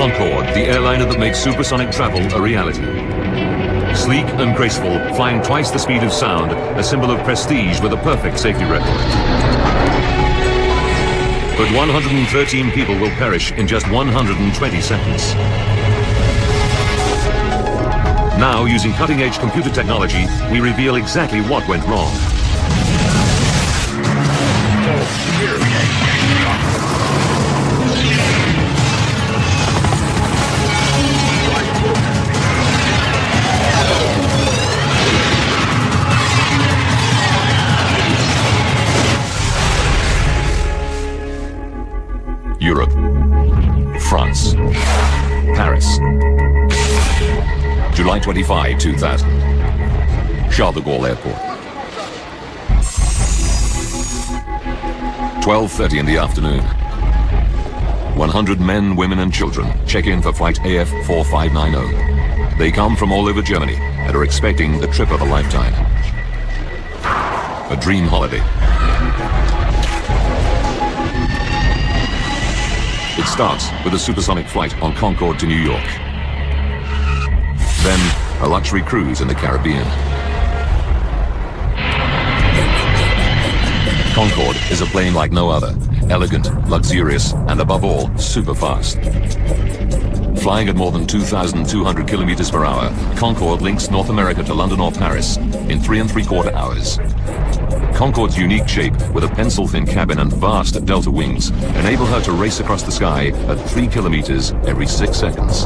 Concorde, the airliner that makes supersonic travel a reality. Sleek and graceful, flying twice the speed of sound, a symbol of prestige with a perfect safety record. But 113 people will perish in just 120 seconds. Now, using cutting-edge computer technology, we reveal exactly what went wrong. Europe, France, Paris. July 25, 2000. Charles de Gaulle Airport. 12:30 in the afternoon. 100 men, women and children check in for flight AF 4590. They come from all over Germany and are expecting the trip of a lifetime. A dream holiday. It starts with a supersonic flight on Concorde to New York. Then, a luxury cruise in the Caribbean. Concorde is a plane like no other. Elegant, luxurious, and above all, super fast. Flying at more than 2,200 kilometers per hour, Concorde links North America to London or Paris in 3 3/4 hours. Concorde's unique shape, with a pencil-thin cabin and vast delta wings, enable her to race across the sky at 3 kilometers every 6 seconds.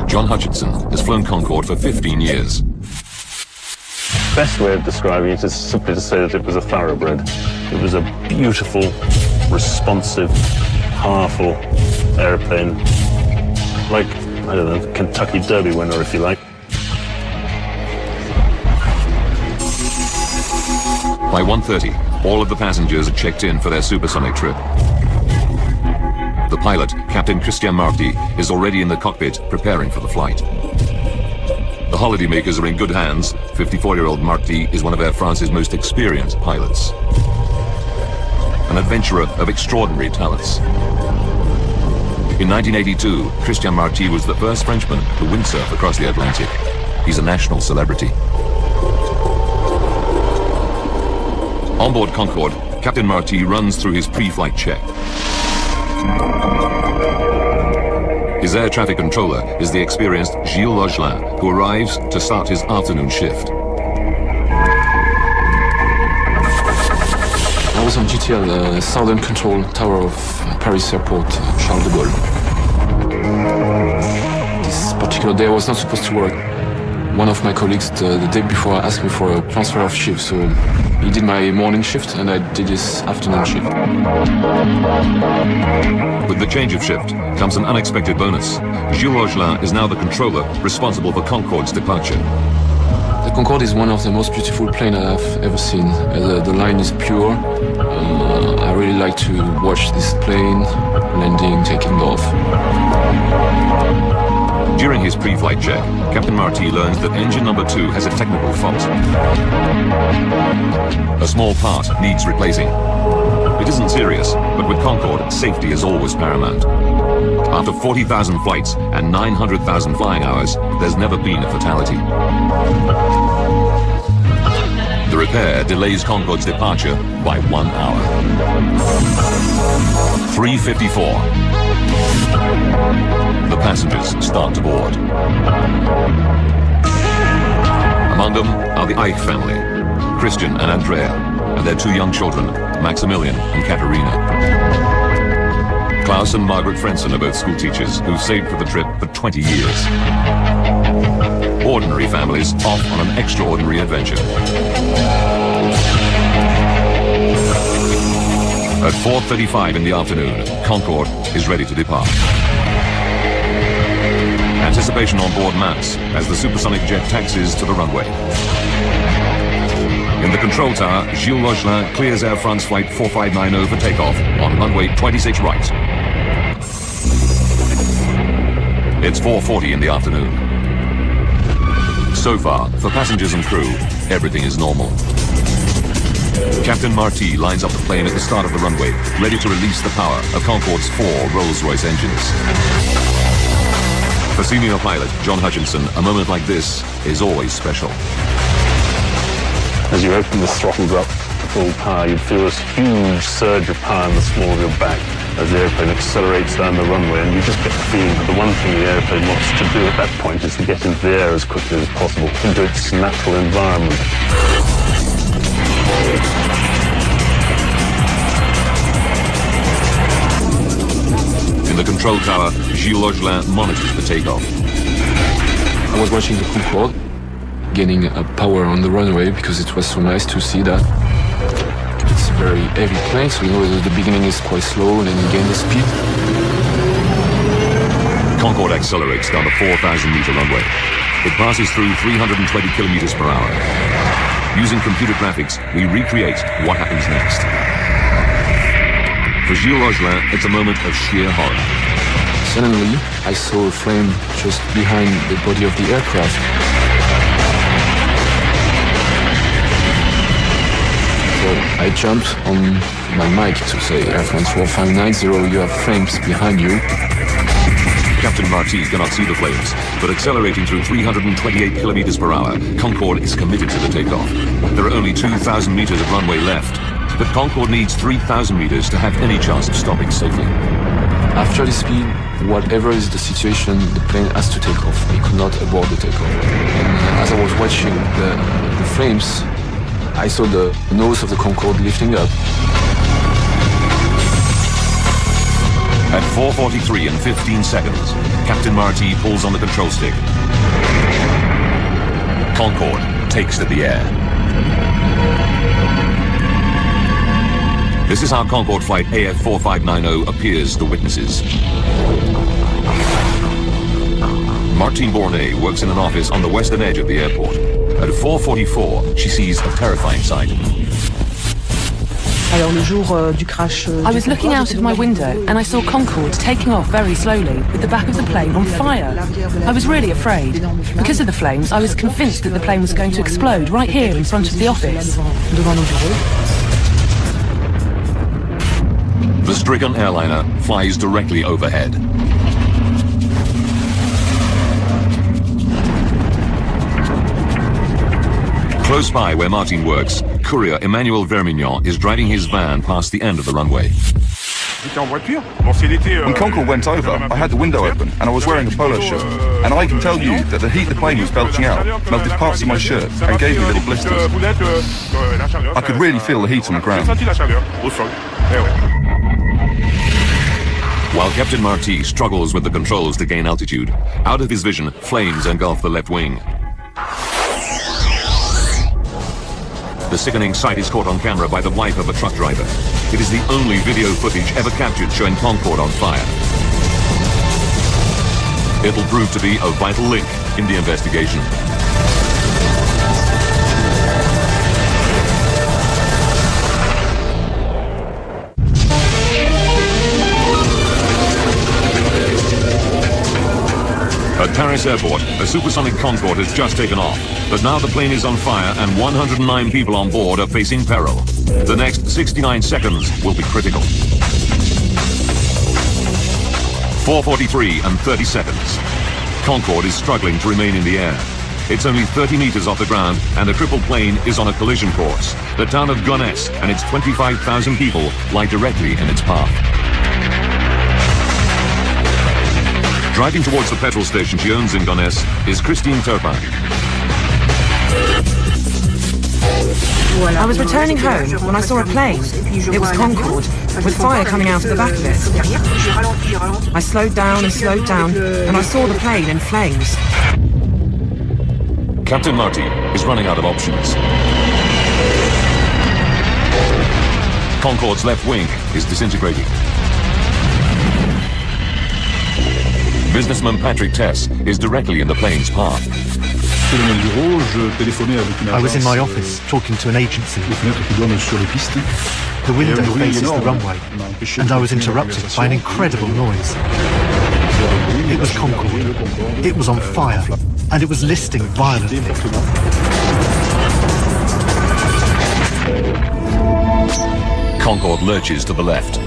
John Hutchinson has flown Concorde for 15 years. Best way of describing it is simply to say that it was a thoroughbred. It was a beautiful, responsive, powerful airplane, like, I don't know, Kentucky Derby winner, if you like. By 1:30, all of the passengers are checked in for their supersonic trip. The pilot, Captain Christian Marty, is already in the cockpit preparing for the flight. The holidaymakers are in good hands. 54-year-old Marty is one of Air France's most experienced pilots. An adventurer of extraordinary talents. In 1982, Christian Marty was the first Frenchman to windsurf across the Atlantic. He's a national celebrity. On board Concorde, Captain Marty runs through his pre-flight check. His air traffic controller is the experienced Gilles Logelin, who arrives to start his afternoon shift. I was on GTL, the Southern Control Tower of Paris Airport, Charles de Gaulle. This particular day I was not supposed to work. One of my colleagues the day before asked me for a transfer of shift, so he did my morning shift and I did his afternoon shift. With the change of shift comes an unexpected bonus. Gilles Logelin is now the controller responsible for Concorde's departure. The Concorde is one of the most beautiful planes I've ever seen. The line is pure. I really like to watch this plane landing, taking off. During his pre-flight check, Captain Marty learns that engine number 2 has a technical fault. A small part needs replacing. It isn't serious, but with Concorde, safety is always paramount. After 40,000 flights and 900,000 flying hours, there's never been a fatality. The repair delays Concorde's departure by 1 hour. 3:54. The passengers start to board. Among them are the Eich family, Christian and Andrea, and their 2 young children, Maximilian and Katerina. Klaus and Margaret Frenson are both school teachers who've saved for the trip for 20 years. Ordinary families off on an extraordinary adventure. At 4:35 in the afternoon, Concorde is ready to depart. Anticipation on board mounts as the supersonic jet taxis to the runway. In the control tower, Gilles Logelin clears Air France flight 4590 for takeoff on runway 26 right. It's 4:40 in the afternoon. So far, for passengers and crew, everything is normal. Captain Marty lines up the plane at the start of the runway, ready to release the power of Concorde's 4 Rolls-Royce engines. For senior pilot John Hutchinson, a moment like this is always special. As you open the throttles up to full power, you feel this huge surge of power in the small of your back as the airplane accelerates down the runway, and you just get the feeling that the one thing the airplane wants to do at that point is to get into the air as quickly as possible, into its natural environment. In the control tower, Gilles Logelin monitors the takeoff. I was watching the Concorde, gaining power on the runway because it was so nice to see that. It's a very heavy plane, so you know the beginning is quite slow and then you gain the speed. Concorde accelerates down the 4,000-meter runway. It passes through 320 kilometers per hour. Using computer graphics, we recreate what happens next. For Gilles Logelin, it's a moment of sheer horror. Suddenly, I saw a flame just behind the body of the aircraft. So I jumped on my mic to say, Air France 4590, you have flames behind you. Captain Marty cannot see the flames, but accelerating through 328 kilometers per hour, Concorde is committed to the takeoff. There are only 2,000 meters of runway left, but Concorde needs 3,000 meters to have any chance of stopping safely. After the speed, whatever is the situation, the plane has to take off. It could not abort the takeoff. And as I was watching the flames, I saw the nose of the Concorde lifting up. At 4:43 and 15 seconds, Captain Marty pulls on the control stick. Concorde takes to the air. This is how Concorde flight AF4590 appears to witnesses. Martine Bournet works in an office on the western edge of the airport. At 4:44, she sees a terrifying sight. I was looking out of my window and I saw Concorde taking off very slowly with the back of the plane on fire. I was really afraid. Because of the flames, I was convinced that the plane was going to explode right here in front of the office. The stricken airliner flies directly overhead. Close by where Martine works, courier Emmanuel Vermignon is driving his van past the end of the runway. When Concorde went over, I had the window open and I was wearing a polo shirt. And I can tell you that the heat the plane was belching out melted parts of my shirt and gave me little blisters. I could really feel the heat on the ground. While Captain Marty struggles with the controls to gain altitude, out of his vision, flames engulf the left wing. The sickening sight is caught on camera by the wife of a truck driver. It is the only video footage ever captured showing Concorde on fire. It'll prove to be a vital link in the investigation. At Paris Airport, a supersonic Concorde has just taken off, but now the plane is on fire and 109 people on board are facing peril. The next 69 seconds will be critical. 4:43 and 30 seconds. Concorde is struggling to remain in the air. It's only 30 meters off the ground and the triple plane is on a collision course. The town of Gonesse and its 25,000 people lie directly in its path. Driving towards the petrol station she owns in Gonesse is Christine Turpin. I was returning home when I saw a plane. It was Concorde, with fire coming out of the back of it. I slowed down, and I saw the plane in flames. Captain Marty is running out of options. Concorde's left wing is disintegrating. Businessman Patrick Tess is directly in the plane's path. I was in my office talking to an agency. The window faces the runway, and I was interrupted by an incredible noise. It was Concorde. It was on fire, and it was listing violently. Concorde lurches to the left.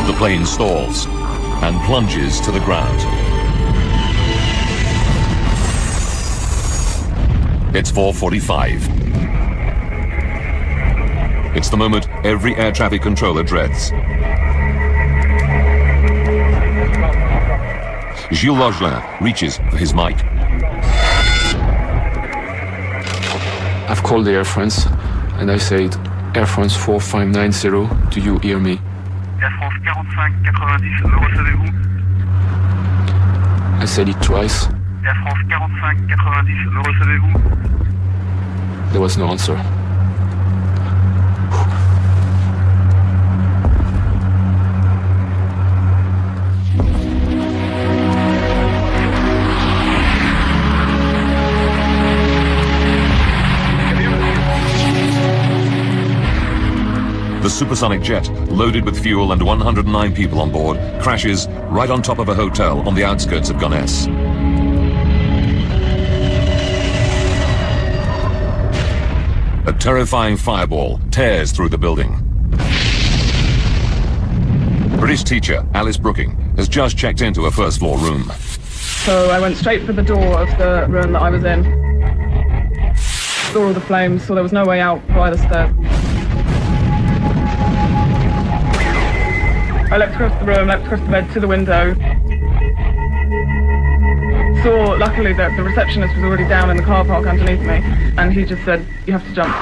The plane stalls and plunges to the ground. It's 4:45. It's the moment every air traffic controller dreads. Gilles Logelin reaches for his mic. I've called the Air France and I said, Air France 4590, do you hear me? Air France 4590, me recevez-vous? I said it twice. Air France 4590, me recevez-vous? There was no answer. The supersonic jet, loaded with fuel and 109 people on board, crashes right on top of a hotel on the outskirts of Gonesse. A terrifying fireball tears through the building. British teacher Alice Brooking has just checked into a first-floor room. So I went straight for the door of the room that I was in. Saw all the flames, so there was no way out via the stairs. I leapt across the room, leapt across the bed to the window. Saw, luckily, that the receptionist was already down in the car park underneath me, and he just said, you have to jump.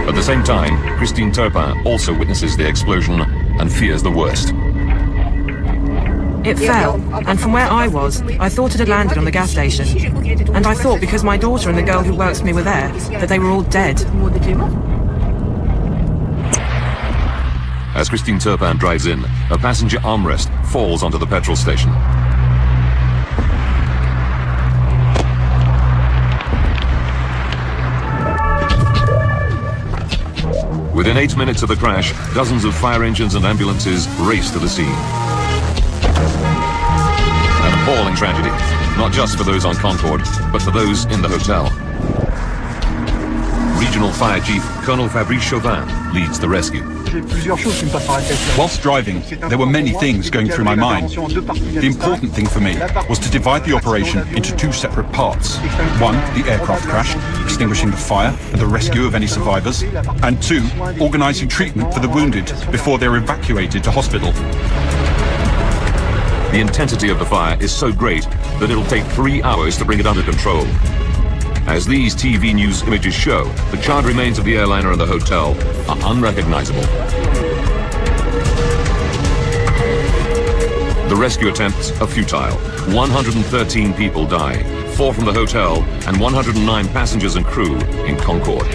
At the same time, Christine Turpin also witnesses the explosion and fears the worst. It fell, and from where I was, I thought it had landed on the gas station. And I thought because my daughter and the girl who works for me were there, that they were all dead. As Christine Turpin drives in, a passenger armrest falls onto the petrol station. Within 8 minutes of the crash, dozens of fire engines and ambulances race to the scene. An appalling tragedy, not just for those on Concorde, but for those in the hotel. Regional Fire Chief Colonel Fabrice Chauvin leads the rescue. Whilst driving, there were many things going through my mind. The important thing for me was to divide the operation into two separate parts. One, the aircraft crash, extinguishing the fire and the rescue of any survivors. And two, organising treatment for the wounded before they're evacuated to hospital. The intensity of the fire is so great that it'll take 3 hours to bring it under control. As these TV news images show, the charred remains of the airliner and the hotel are unrecognizable. The rescue attempts are futile. 113 people die, 4 from the hotel and 109 passengers and crew in Concorde.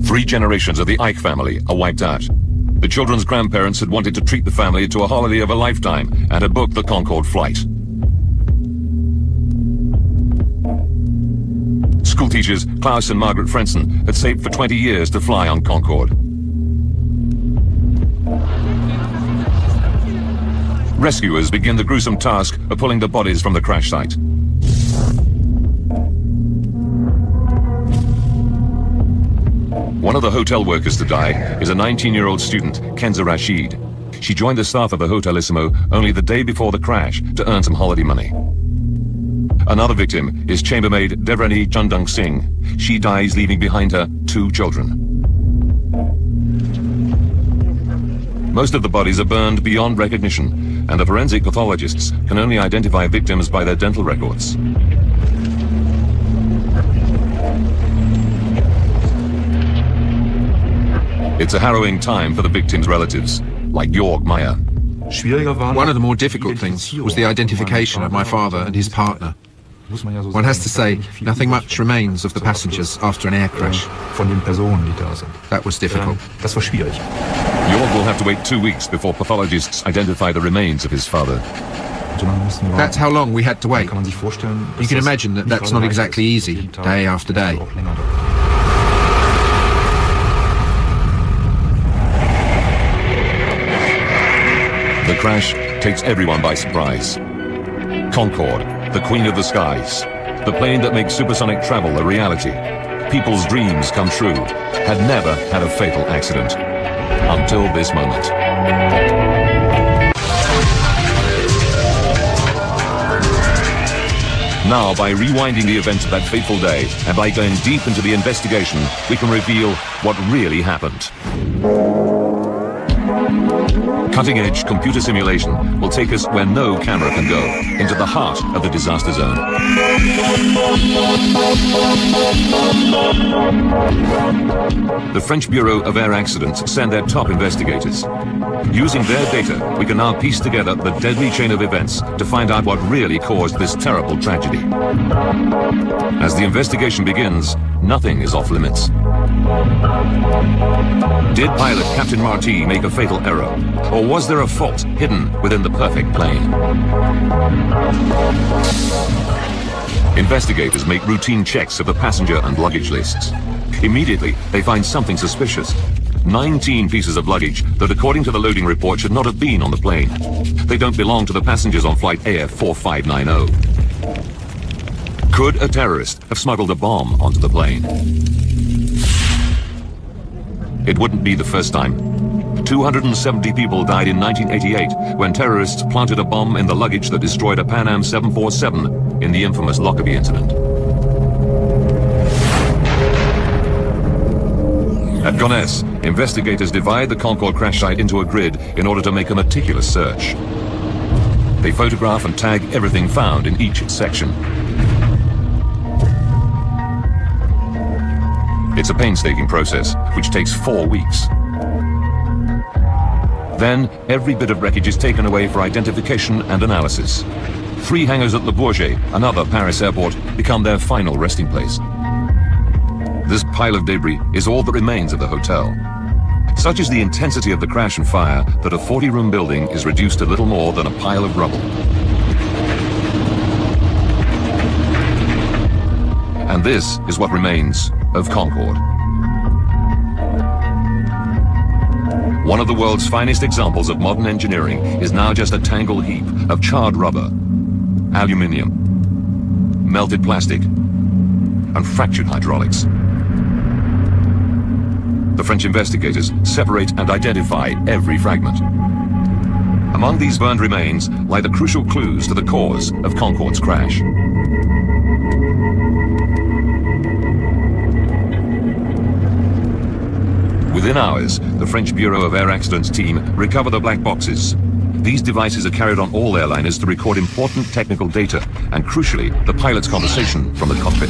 Three generations of the Ike family are wiped out. The children's grandparents had wanted to treat the family to a holiday of a lifetime and had booked the Concorde flight. School teachers Klaus and Margaret Frenson had saved for 20 years to fly on Concorde. Rescuers begin the gruesome task of pulling the bodies from the crash site. One of the hotel workers to die is a 19-year-old student, Kenza Rashid. She joined the staff of the Hotelissimo only the day before the crash to earn some holiday money. Another victim is chambermaid Devrani Chandang Singh. She dies leaving behind her 2 children. Most of the bodies are burned beyond recognition, and the forensic pathologists can only identify victims by their dental records. It's a harrowing time for the victims' relatives, like Georg Meyer. One of the more difficult things was the identification of my father and his partner. One has to say, nothing much remains of the passengers after an air crash. That was difficult. Georg will have to wait 2 weeks before pathologists identify the remains of his father. That's how long we had to wait. You can imagine that that's not exactly easy, day after day. The crash takes everyone by surprise. Concorde, the queen of the skies, the plane that makes supersonic travel a reality, people's dreams come true, had never had a fatal accident. Until this moment. Now, by rewinding the events of that fateful day, and by going deep into the investigation, we can reveal what really happened. Cutting-edge computer simulation will take us where no camera can go, into the heart of the disaster zone. The French Bureau of Air Accidents send their top investigators. Using their data, we can now piece together the deadly chain of events to find out what really caused this terrible tragedy. As the investigation begins, nothing is off limits. Did pilot Captain Marty make a fatal error? Or was there a fault hidden within the perfect plane? Investigators make routine checks of the passenger and luggage lists. Immediately, they find something suspicious. 19 pieces of luggage that, according to the loading report, should not have been on the plane. They don't belong to the passengers on flight AF4590. Could a terrorist have smuggled a bomb onto the plane? It wouldn't be the first time. 270 people died in 1988 when terrorists planted a bomb in the luggage that destroyed a Pan Am 747 in the infamous Lockerbie incident. At Gonesse, investigators divide the Concorde crash site into a grid in order to make a meticulous search. They photograph and tag everything found in each section. It's a painstaking process, which takes 4 weeks. Then, every bit of wreckage is taken away for identification and analysis. 3 hangars at Le Bourget, another Paris airport, become their final resting place. This pile of debris is all that remains of the hotel. Such is the intensity of the crash and fire that a 40-room building is reduced to little more than a pile of rubble. And this is what remains of Concorde. One of the world's finest examples of modern engineering is now just a tangled heap of charred rubber, aluminium, melted plastic, and fractured hydraulics. The French investigators separate and identify every fragment. Among these burned remains lie the crucial clues to the cause of Concorde's crash. Within hours, the French Bureau of Air Accidents team recover the black boxes. These devices are carried on all airliners to record important technical data and, crucially, the pilot's conversation from the cockpit.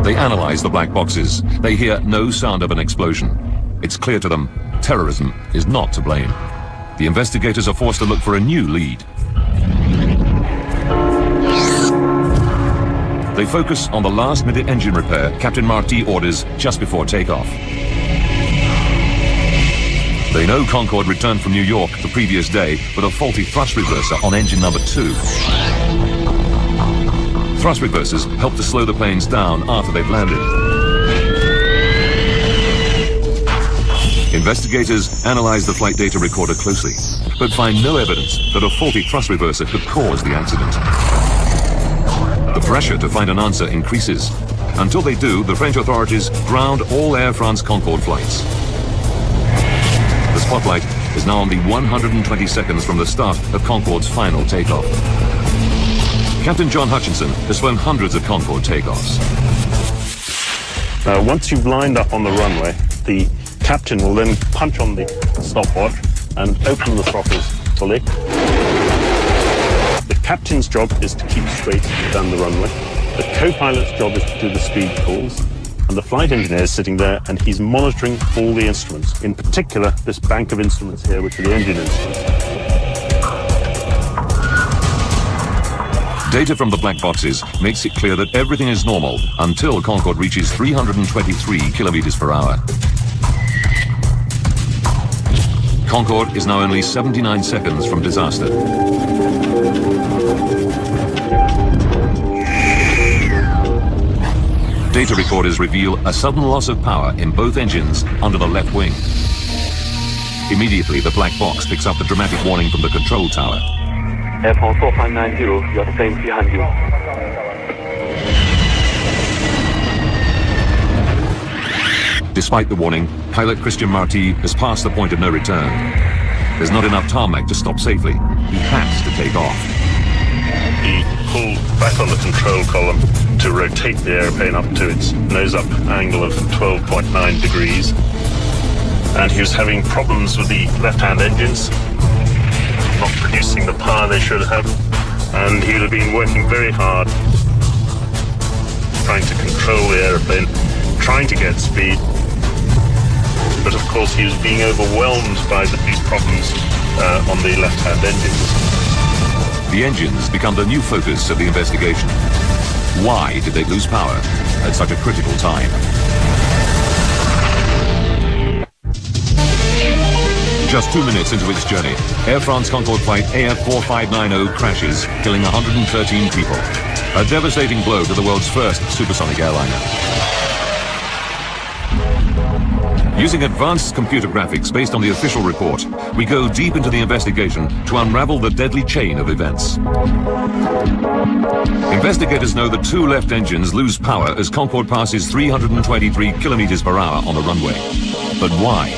They analyze the black boxes. They hear no sound of an explosion. It's clear to them, terrorism is not to blame. The investigators are forced to look for a new lead. They focus on the last-minute engine repair Captain Marty orders just before takeoff. They know Concorde returned from New York the previous day with a faulty thrust reverser on engine number 2. Thrust reversers help to slow the planes down after they've landed. Investigators analyze the flight data recorder closely, but find no evidence that a faulty thrust reverser could cause the accident. The pressure to find an answer increases. Until they do, the French authorities ground all Air France Concorde flights. The spotlight is now only 120 seconds from the start of Concorde's final takeoff. Captain John Hutchinson has flown hundreds of Concorde takeoffs. Once you've lined up on the runway, the captain will then punch on the stopwatch and open the throttles fully. The captain's job is to keep straight down the runway. The co-pilot's job is to do the speed calls. And the flight engineer is sitting there and he's monitoring all the instruments. In particular, this bank of instruments here, which are the engine instruments. Data from the black boxes makes it clear that everything is normal until Concorde reaches 323 kilometers per hour. Concorde is now only 79 seconds from disaster. Data recorders reveal a sudden loss of power in both engines under the left wing. Immediately, the black box picks up the dramatic warning from the control tower. Airport 4590, your plane's behind you. Despite the warning, pilot Christian Marty has passed the point of no return. There's not enough tarmac to stop safely. He has to take off. He pulled back on the control column to rotate the airplane up to its nose-up angle of 12.9 degrees. And he was having problems with the left-hand engines, not producing the power they should have. And he would have been working very hard, trying to control the airplane, trying to get speed. But of course he was being overwhelmed by these problems on the left-hand engines. The engines become the new focus of the investigation. Why did they lose power at such a critical time? Just 2 minutes into its journey, Air France Concorde flight AF4590 crashes, killing 113 people. A devastating blow to the world's first supersonic airliner. Using advanced computer graphics based on the official report, we go deep into the investigation to unravel the deadly chain of events. Investigators know the two left engines lose power as Concorde passes 323 kilometers per hour on the runway. But why?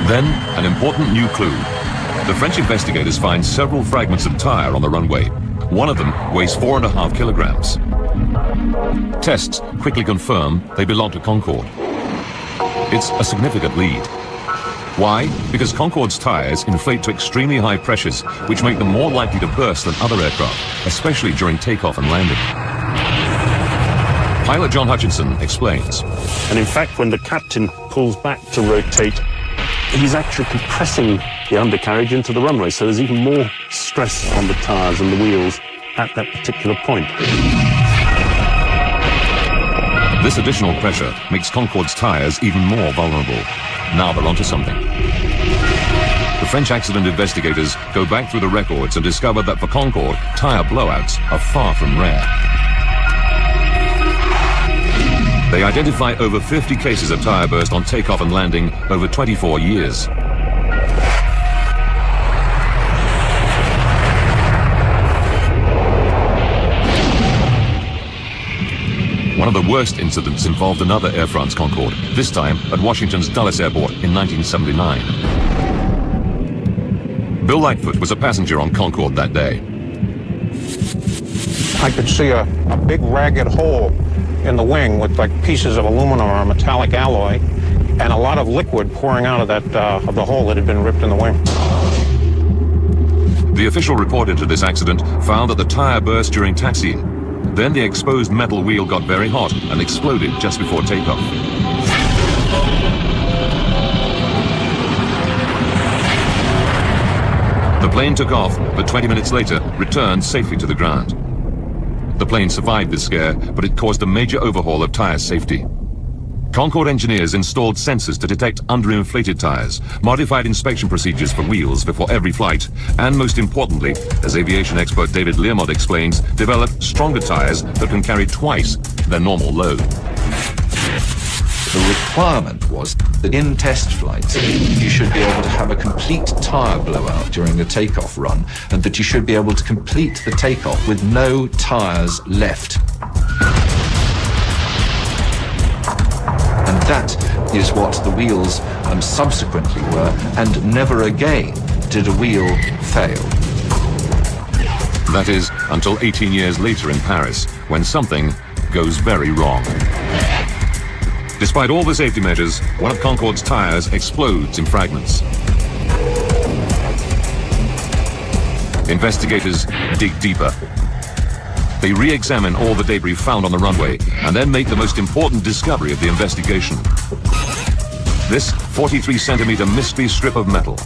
Then, an important new clue. The French investigators find several fragments of tyre on the runway. One of them weighs 4.5 kilograms. Tests quickly confirm they belong to Concorde. It's a significant lead. Why? Because Concorde's tyres inflate to extremely high pressures, which make them more likely to burst than other aircraft, especially during takeoff and landing. Pilot John Hutchinson explains. And in fact, when the captain pulls back to rotate, he's actually compressing the undercarriage into the runway, so there's even more stress on the tyres and the wheels at that particular point. This additional pressure makes Concorde's tyres even more vulnerable. Now they're onto something. The French accident investigators go back through the records and discover that for Concorde, tyre blowouts are far from rare. They identify over 50 cases of tyre burst on takeoff and landing over 24 years. One of the worst incidents involved another Air France Concorde, this time at Washington's Dulles Airport in 1979. Bill Lightfoot was a passenger on Concorde that day. I could see a big ragged hole in the wing with like pieces of aluminum or metallic alloy and a lot of liquid pouring out of that of the hole that had been ripped in the wing. The official report into this accident found that the tyre burst during taxiing. Then the exposed metal wheel got very hot and exploded just before takeoff. The plane took off, but 20 minutes later returned safely to the ground. The plane survived this scare, but it caused a major overhaul of tyre safety. Concorde engineers installed sensors to detect underinflated tyres, modified inspection procedures for wheels before every flight, and most importantly, as aviation expert David Learmont explains, developed stronger tyres that can carry twice their normal load. The requirement was that in test flights, you should be able to have a complete tyre blowout during the takeoff run, and that you should be able to complete the takeoff with no tyres left. And that is what the wheels subsequently were, and never again did a wheel fail. That is, until 18 years later in Paris, when something goes very wrong. Despite all the safety measures, one of Concorde's tyres explodes in fragments. Investigators dig deeper. They re-examine all the debris found on the runway and then make the most important discovery of the investigation. This 43-centimeter mystery strip of metal.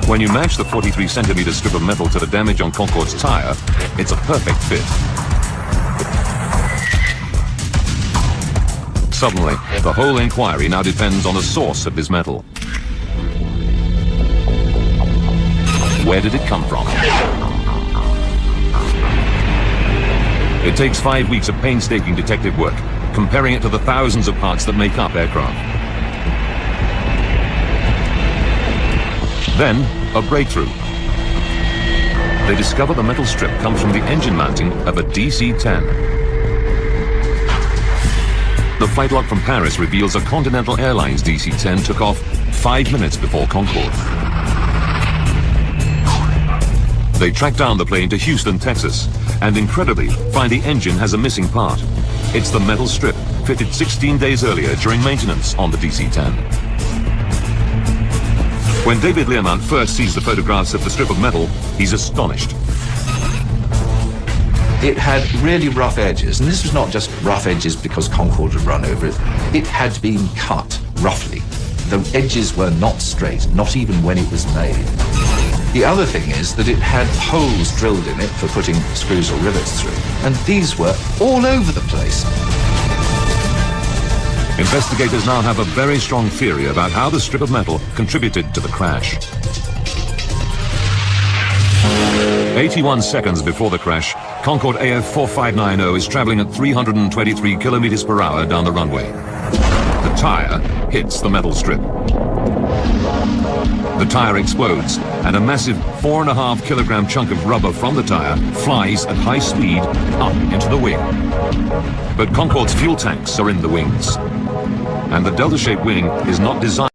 When you match the 43-centimeter strip of metal to the damage on Concorde's tyre, it's a perfect fit. Suddenly, the whole inquiry now depends on the source of this metal. Where did it come from? It takes 5 weeks of painstaking detective work. comparing it to the thousands of parts that make up aircraft. Then, a breakthrough. They discover the metal strip comes from the engine mounting of a DC-10. The flight log from Paris reveals a Continental Airlines DC-10 took off 5 minutes before Concorde. They track down the plane to Houston, Texas, and incredibly find the engine has a missing part. It's the metal strip, fitted 16 days earlier during maintenance on the DC-10. When David Learmont first sees the photographs of the strip of metal, he's astonished. It had really rough edges, and this was not just rough edges because Concorde had run over it. It had been cut roughly. The edges were not straight, not even when it was made. The other thing is that it had holes drilled in it for putting screws or rivets through, and these were all over the place. Investigators now have a very strong theory about how the strip of metal contributed to the crash. 81 seconds before the crash, Concorde AF 4590 is traveling at 323 kilometers per hour down the runway. The tyre hits the metal strip. The tyre explodes, and a massive 4.5 kilogram chunk of rubber from the tyre flies at high speed up into the wing. But Concorde's fuel tanks are in the wings, and the delta-shaped wing is not designed